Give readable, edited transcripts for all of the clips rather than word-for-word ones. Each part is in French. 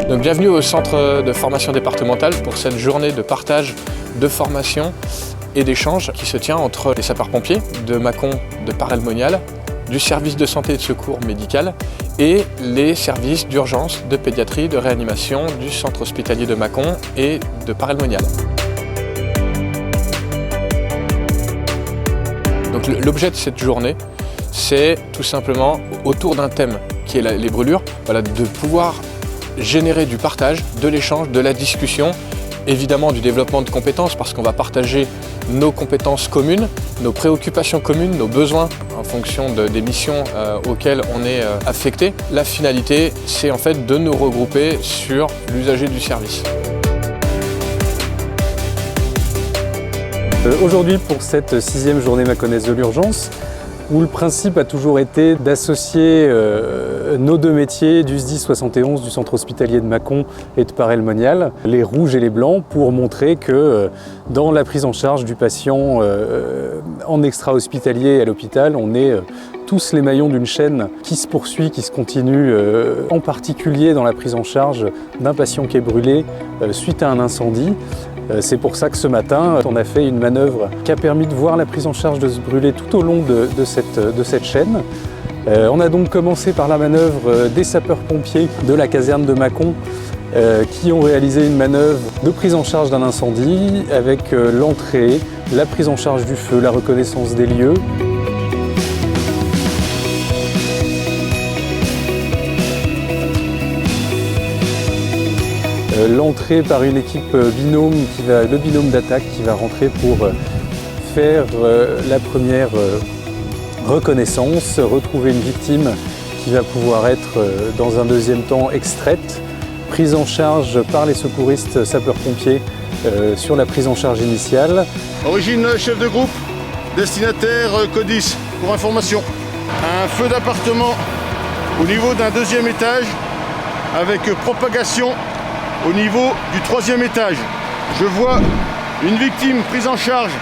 Donc bienvenue au centre de formation départementale pour cette journée de partage, de formation et d'échange qui se tient entre les sapeurs-pompiers de Mâcon, de Paray-le-Monial, du service de santé et de secours médical et les services d'urgence, de pédiatrie, de réanimation du centre hospitalier de Mâcon et de Paray-le-Monial. Donc l'objet de cette journée, c'est tout simplement autour d'un thème qui est les brûlures, de pouvoir générer du partage, de l'échange, de la discussion, évidemment du développement de compétences parce qu'on va partager nos compétences communes, nos préoccupations communes, nos besoins en fonction des missions auxquelles on est affecté. La finalité, c'est en fait de nous regrouper sur l'usager du service. Aujourd'hui, pour cette 6e journée mâconnaise de l'urgence, où le principe a toujours été d'associer nos deux métiers du SDIS 71 du centre hospitalier de Mâcon et de Paray-le-Monial, les rouges et les blancs, pour montrer que dans la prise en charge du patient en extra-hospitalier à l'hôpital, on est tous les maillons d'une chaîne qui se poursuit, qui se continue, en particulier dans la prise en charge d'un patient qui est brûlé suite à un incendie. C'est pour ça que ce matin, on a fait une manœuvre qui a permis de voir la prise en charge de ce brûlé tout au long de cette chaîne. On a donc commencé par la manœuvre des sapeurs-pompiers de la caserne de Mâcon qui ont réalisé une manœuvre de prise en charge d'un incendie avec l'entrée, la prise en charge du feu, la reconnaissance des lieux. L'entrée par une équipe binôme, le binôme d'attaque qui va rentrer pour faire la première reconnaissance, retrouver une victime qui va pouvoir être dans un deuxième temps extraite, prise en charge par les secouristes sapeurs-pompiers sur la prise en charge initiale. Origine chef de groupe, destinataire CODIS, pour information. Un feu d'appartement au niveau d'un 2e étage avec propagation au niveau du 3e étage. Je vois une victime prise en charge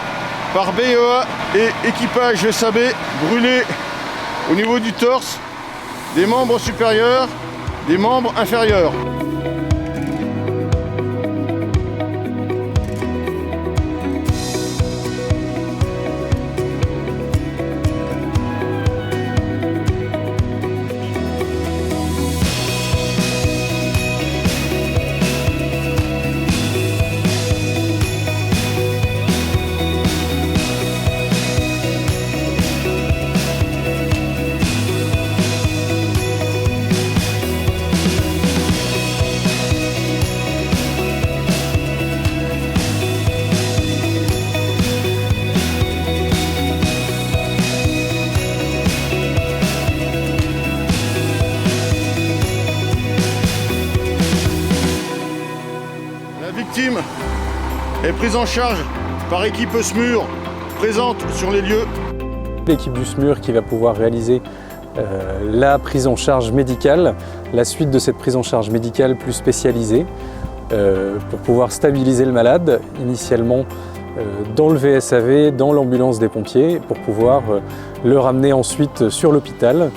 par BEA et équipage SAB brûlé au niveau du torse, des membres supérieurs, des membres inférieurs. La victime est prise en charge par équipe SMUR présente sur les lieux. L'équipe du SMUR qui va pouvoir réaliser la prise en charge médicale, la suite de cette prise en charge médicale plus spécialisée pour pouvoir stabiliser le malade, initialement dans le VSAV, dans l'ambulance des pompiers, pour pouvoir le ramener ensuite sur l'hôpital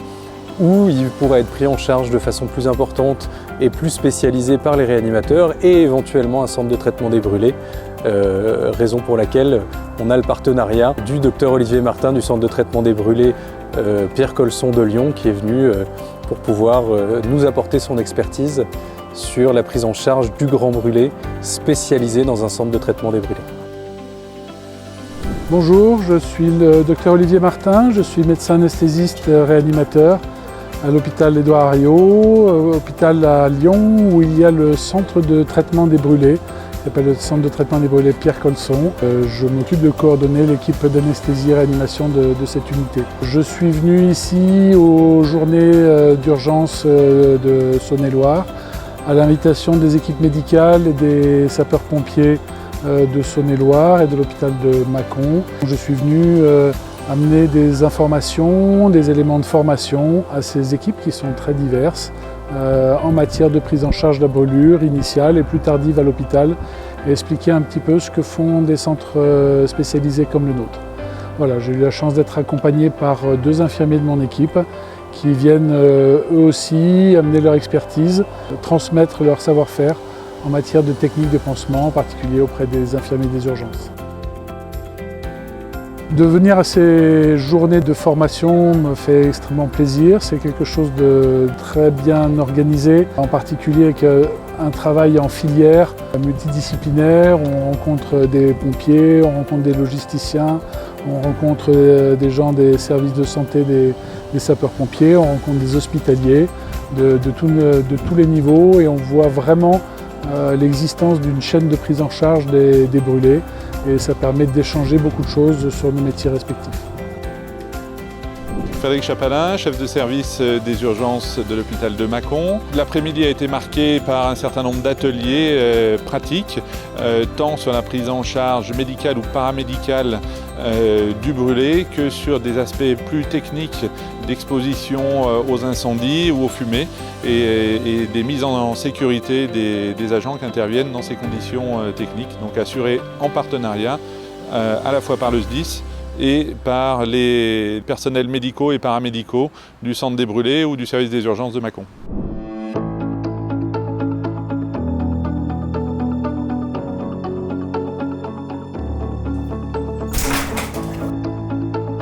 où il pourra être pris en charge de façon plus importante et plus spécialisée par les réanimateurs et éventuellement un centre de traitement des brûlés, raison pour laquelle on a le partenariat du docteur Olivier Martin du centre de traitement des brûlés Pierre Colson de Lyon qui est venu pour pouvoir nous apporter son expertise sur la prise en charge du grand brûlé spécialisé dans un centre de traitement des brûlés. Bonjour, je suis le docteur Olivier Martin, je suis médecin anesthésiste réanimateur à l'hôpital Édouard Herriot, hôpital à Lyon où il y a le centre de traitement des brûlés, qui s'appelle le centre de traitement des brûlés Pierre Colson. Je m'occupe de coordonner l'équipe d'anesthésie et réanimation de cette unité. Je suis venu ici aux journées d'urgence de Saône-et-Loire à l'invitation des équipes médicales et des sapeurs-pompiers de Saône-et-Loire et de l'hôpital de Mâcon. Je suis venu amener des informations, des éléments de formation à ces équipes qui sont très diverses en matière de prise en charge de la brûlure initiale et plus tardive à l'hôpital et expliquer un petit peu ce que font des centres spécialisés comme le nôtre. Voilà, j'ai eu la chance d'être accompagné par 2 infirmiers de mon équipe qui viennent eux aussi amener leur expertise, transmettre leur savoir-faire en matière de techniques de pansement, en particulier auprès des infirmiers des urgences. De venir à ces journées de formation me fait extrêmement plaisir. C'est quelque chose de très bien organisé, en particulier avec un travail en filière multidisciplinaire. On rencontre des pompiers, on rencontre des logisticiens, on rencontre des gens des services de santé des sapeurs-pompiers, on rencontre des hospitaliers de tous les niveaux et on voit vraiment l'existence d'une chaîne de prise en charge des brûlés et ça permet d'échanger beaucoup de choses sur nos métiers respectifs. Frédéric Chapalin, chef de service des urgences de l'hôpital de Mâcon. L'après-midi a été marqué par un certain nombre d'ateliers pratiques, tant sur la prise en charge médicale ou paramédicale du brûlé que sur des aspects plus techniques d'exposition aux incendies ou aux fumées et des mises en sécurité des agents qui interviennent dans ces conditions techniques, donc assurées en partenariat à la fois par le SDIS et par les personnels médicaux et paramédicaux du centre des brûlés ou du service des urgences de Mâcon.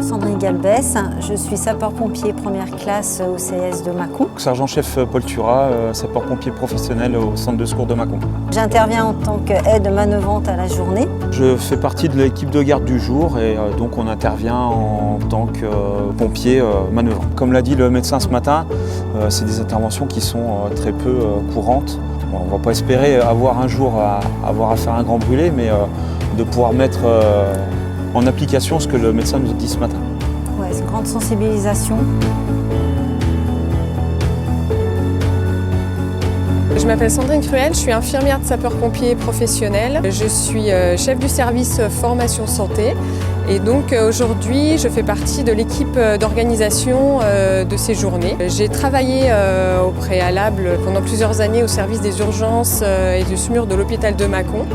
Sandrine Galbès, je suis sapeur-pompier première classe au CS de Mâcon. Sergent-chef Paul Turat, sapeur-pompier professionnel au centre de secours de Mâcon. J'interviens en tant qu'aide manœuvrante à la journée. Je fais partie de l'équipe de garde du jour et donc on intervient en tant que pompier manœuvrant. Comme l'a dit le médecin ce matin, c'est des interventions qui sont très peu courantes. Bon, on ne va pas espérer avoir un jour à faire un grand brûlé, mais de pouvoir mettre en application ce que le médecin nous dit ce matin. Ouais, c'est une grande sensibilisation. Je m'appelle Sandrine Cruel, je suis infirmière de sapeur-pompier professionnel. Je suis chef du service formation santé et donc aujourd'hui je fais partie de l'équipe d'organisation de ces journées. J'ai travaillé au préalable pendant plusieurs années au service des urgences et du SMUR de l'hôpital de Mâcon.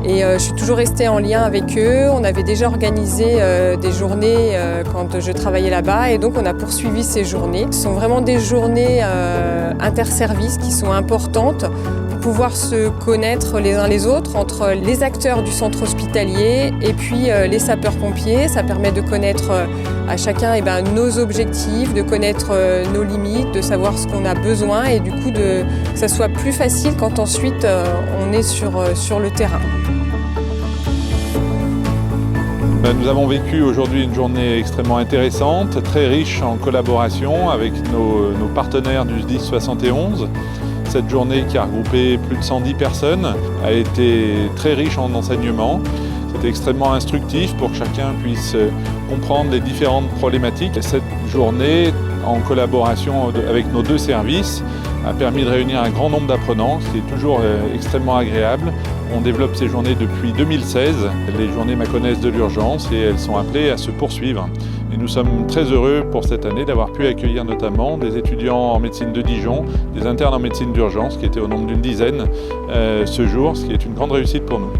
Et je suis toujours restée en lien avec eux. On avait déjà organisé des journées quand je travaillais là-bas et donc on a poursuivi ces journées. Ce sont vraiment des journées interservices qui sont importantes pour pouvoir se connaître les uns les autres entre les acteurs du centre hospitalier et puis les sapeurs-pompiers. Ça permet de connaître à chacun nos objectifs, de connaître nos limites, de savoir ce qu'on a besoin et du coup que ça soit plus facile quand ensuite on est sur le terrain. Nous avons vécu aujourd'hui une journée extrêmement intéressante, très riche en collaboration avec nos partenaires du SDIS 71. Cette journée qui a regroupé plus de 110 personnes a été très riche en enseignements. C'était extrêmement instructif pour que chacun puisse comprendre les différentes problématiques. Cette journée, en collaboration avec nos deux services, a permis de réunir un grand nombre d'apprenants, ce qui est toujours extrêmement agréable. On développe ces journées depuis 2016, les journées mâconnaises de l'urgence, et elles sont appelées à se poursuivre. Et nous sommes très heureux pour cette année d'avoir pu accueillir notamment des étudiants en médecine de Dijon, des internes en médecine d'urgence qui étaient au nombre d'une dizaine ce jour, ce qui est une grande réussite pour nous.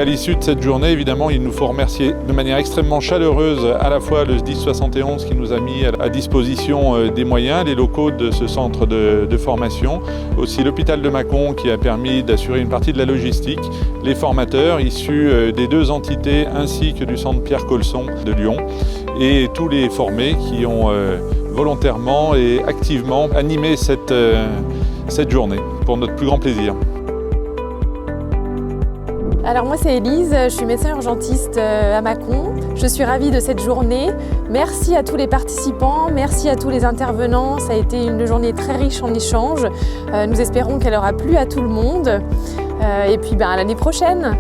À l'issue de cette journée, évidemment, il nous faut remercier de manière extrêmement chaleureuse à la fois le SDIS 71 qui nous a mis à disposition des moyens, les locaux de ce centre de formation, aussi l'hôpital de Mâcon qui a permis d'assurer une partie de la logistique, les formateurs issus des deux entités ainsi que du centre Pierre Colson de Lyon et tous les formés qui ont volontairement et activement animé cette journée pour notre plus grand plaisir. Alors moi c'est Élise, je suis médecin urgentiste à Mâcon. Je suis ravie de cette journée. Merci à tous les participants, merci à tous les intervenants. Ça a été une journée très riche en échanges. Nous espérons qu'elle aura plu à tout le monde. Et puis à l'année prochaine.